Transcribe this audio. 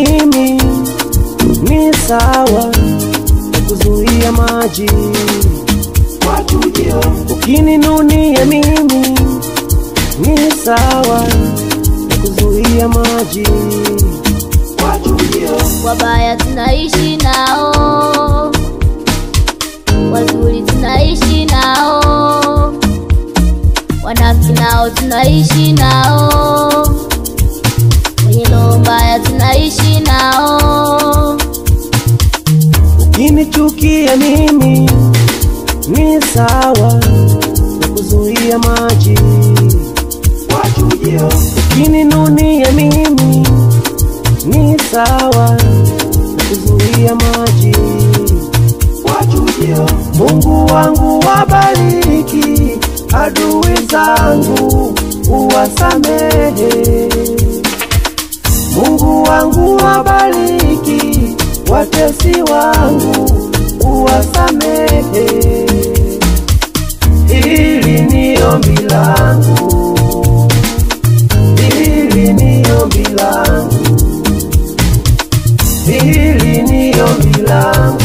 mimi ni sawa kuzuia maji. Ukininunia mimi ni sawa kuzuia maji. Wabaya tunaishi nao, wazuri tunaishi nao, wanafiki nao tunaishi nao, wenye roho mbaya tunaishi nao. Ukinichukia mimi ni sawa kuzuia maji. Ukininunia mimi ni sawa kuzuia maji. Mungu wangu wabariki adui zangu uwasamehe. Mungu wangu wabariki watesi wangu uwasamehe. Hili ni ombi langu, hili ni ombi langu, hili ni ombi langu.